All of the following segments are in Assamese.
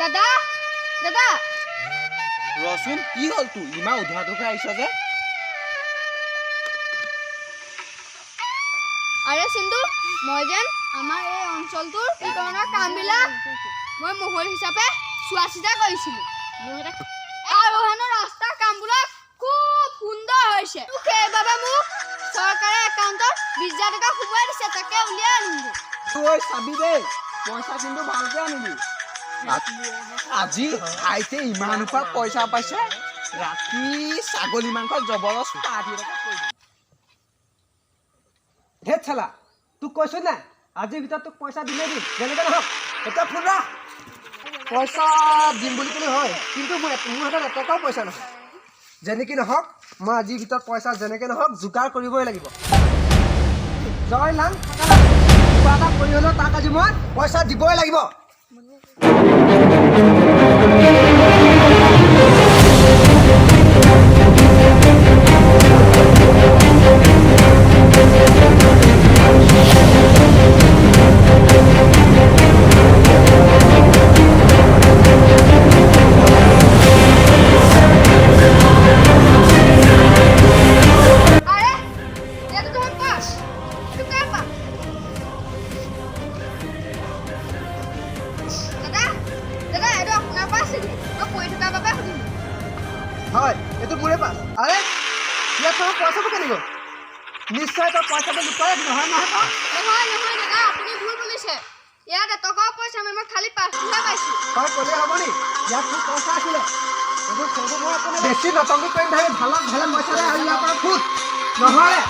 দাদা দাদা ৰচোন কি হ'ল তোৰ ইমান উধাধুকে আহিছ যে আৰে সিন্ধু মই যেন আমাৰ এই অঞ্চলটোৰ বিতৰণৰ কামবিলাক মই মহল হিচাপে চোৱা-চিতা কৰিছিলোঁ আৰু হেনো ৰাস্তাৰ কামবিলাক খুব সুন্দৰ হৈছে সেইবাবে মোক চৰকাৰে একাউণ্টত 20,000 টকা সোমাই দিছে তাকে উলিয়াই আনিলোঁ তই চাবি দেই পইচা কিন্তু ভালকে আনিবি আজি আইতে ইমান উপায় পইচা পাইছে ৰাতি ছাগলী মাংস জবৰদস্ত পাৰ্টি এটা কৰি দিম ধেত চালা তোক কৈছো নাই আজিৰ ভিতৰত তোক পইচা দিলে দিম যেনেকৈ নহওক এতিয়া ফোন ৰাখ পইচা দিম বুলি ক'লে হয় কিন্তু মোৰ হাতত এটকাও পইচা নহয় যেনেকৈ নহওক মই আজিৰ ভিতৰত পইচা যেনেকৈ নহওক যোগাৰ কৰিবই লাগিব জয় লাং কিবা এটা কৰি হ'লেও তাক আজি মই পইচা দিবই লাগিব হয় এইটো মোৰে পাছ আৰে ইয়াত তোমাৰ পইচাটো কেনেকৈ নিশ্চয় তই পইচাটো লুকুৱাই নহয় নহয় নহয় দাদা আপুনি ভুল বুজিছে ইয়াত এটকাও পইচা মই খালি 5,000 পাইছোঁ তই ক'লে হ'ব নি ইয়াত মোৰ পইচা আছিলে বেছি নটংকি কৰি ভাবি ভালক ভালে পইচা দে আৰু ইয়াৰ পৰা ফুট নহয়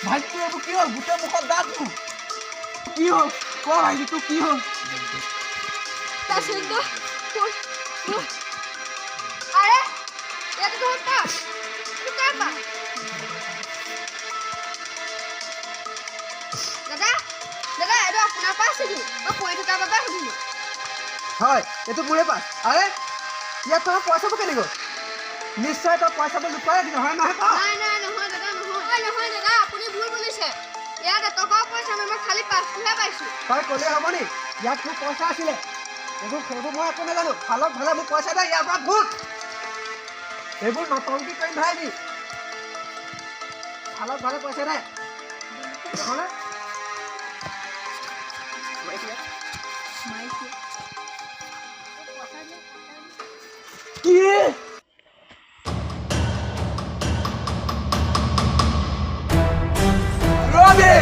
ভাইটি এইবোৰ কি হ'ল গোটেই মুখত দাঁত কি হ'ল ক ভাইটি তোৰ কি হ'ল সিন্ধু আৰে ইয়াত তো পাছ দাদা দাদা এইটো আপোনাৰ পাছ নেকি মই পৰি থকাৰ বাবে সুধিলোঁ হয় এইটো মোৰে পাছ আৰে ইয়াত তোমাৰ পইচাটো কেনেকৈ নিশ্চয় তই পইচাটো লুকুৱাই নহয় নহয় নহয় দাদা আপুনি ভুল বুজিছে ইয়াত এটকাও পইচা মই খালি 5,000 পাইছোঁ তই ক'লে হ'ব নি ইয়াত মোৰ পইচা আছিলে এইবোৰ মই একো নাজানো ভালক ভালে মোক পইচা দে ইয়াৰ পৰা ভূত এইবোৰ নটংকি কৰি ভাইবি ভালক ভালে পইচা দে নহ'লে কি ৰবি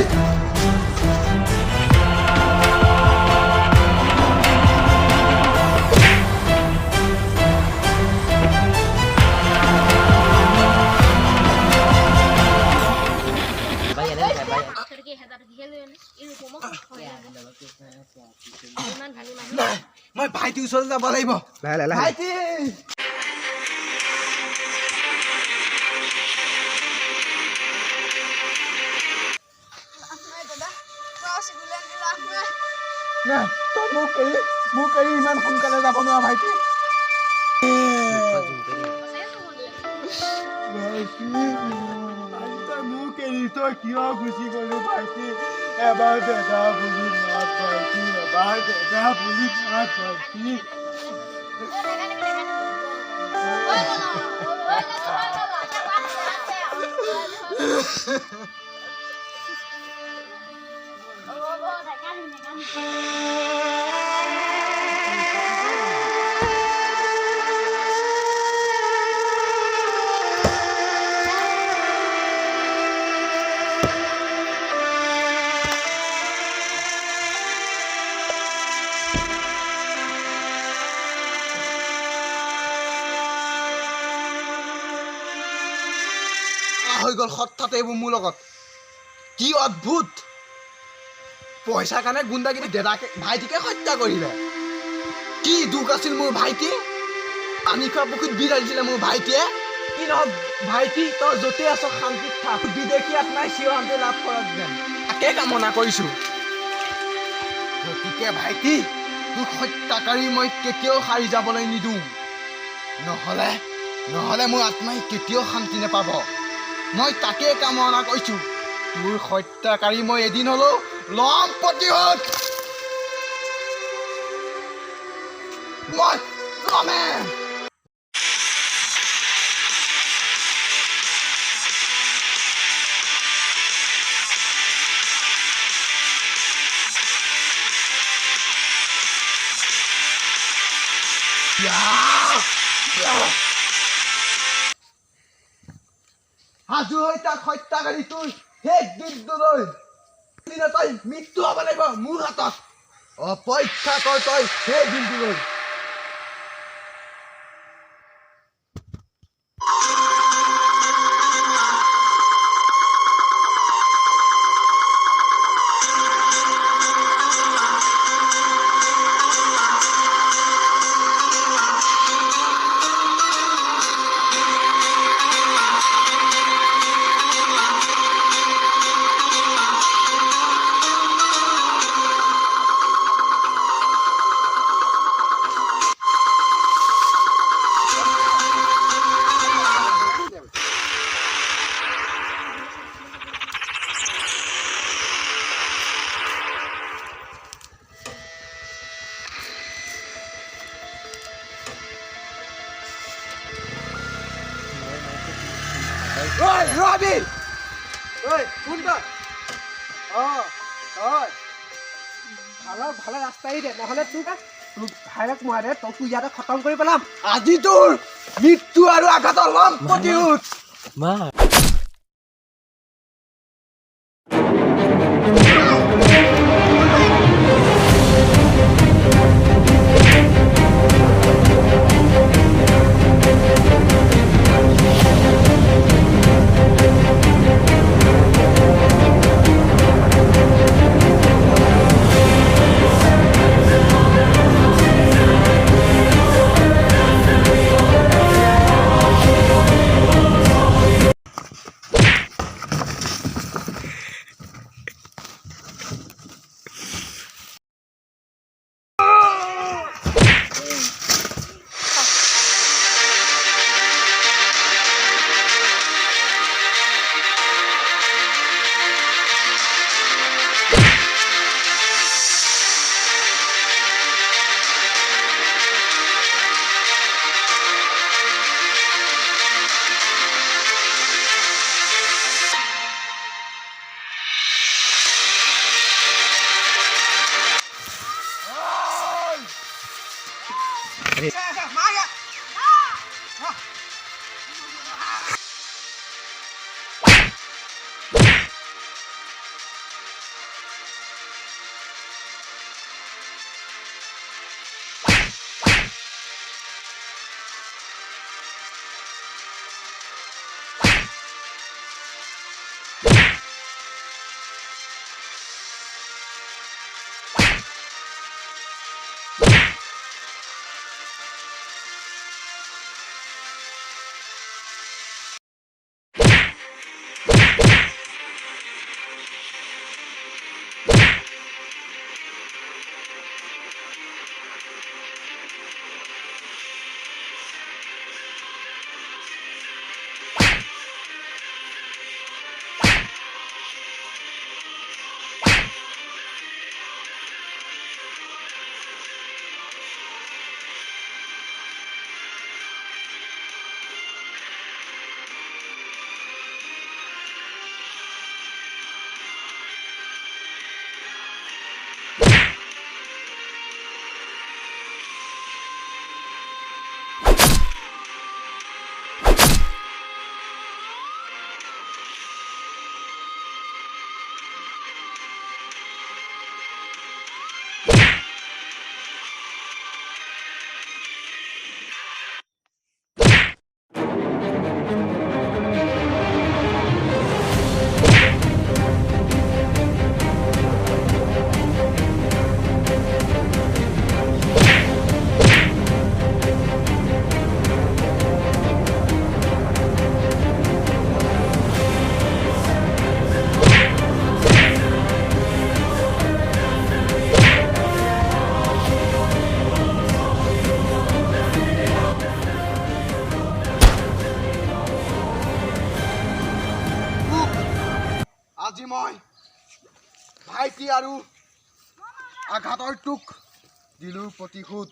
মই ভাইটি ওচৰলৈ যাব লাগিব ভাইটি নাই তই মোক এৰি ইমান সোনকালে যাব নোৱাৰ ভাইটি মোক এৰি তই কিয় গুচি গ'লো ভাইটি এবাৰ দাদা বুলি মাত ভাইটি হৈ গ'ল হঠাতে এইবোৰ মোৰ লগত কি অদ্ভুত পইচাৰ কাৰণে গুণ্ডাগিৰি দেদাকে ভাইটিকে হত্যা কৰিলে কি দুখ আছিল মোৰ ভাইটি পানী খোৱা পুখুৰীত বিধাইছিলে মোৰ ভাইটিয়ে কি নহওক ভাইটি তই য'তে আছ শান্তিত থাক বিদেশী আত্মাই চিৰশান্তি লাভ কৰক যেন তাকে কামনা কৰিছোঁ গতিকে ভাইটি তোক হত্যাকাৰী মই কেতিয়াও সাৰি যাবলৈ নিদিওঁ নহ'লে মোৰ আত্মাই কেতিয়াও শান্তি নাপাব মই তাকে কামনা কৰিছোঁ তোৰ হত্যাকাৰী মই এদিন হ'লেও ল'ম প্ৰতিশোধ মই ল'মে সাজু হৈ তাক হত্যাকাৰী তোৰ শেষ দিনটোলৈ তই মৃত্যু হ'ব লাগিব মোৰ হাতত অপেক্ষা কৰ তই সেই দিনটোলৈ ৰবি ঐ কোন তই ভালে ৰাস্তাই দে নহ'লে তোক ভাইৰাছ মৰাই দে তোক ইয়াতে খতম কৰি পেলাম আজি তোৰ মৃত্যু আৰু আঘাতৰ ল'ম প্ৰতিশোধ আজি মই ভাইটি আৰু আঘাতৰটোক দিলোঁ প্ৰতিশোধ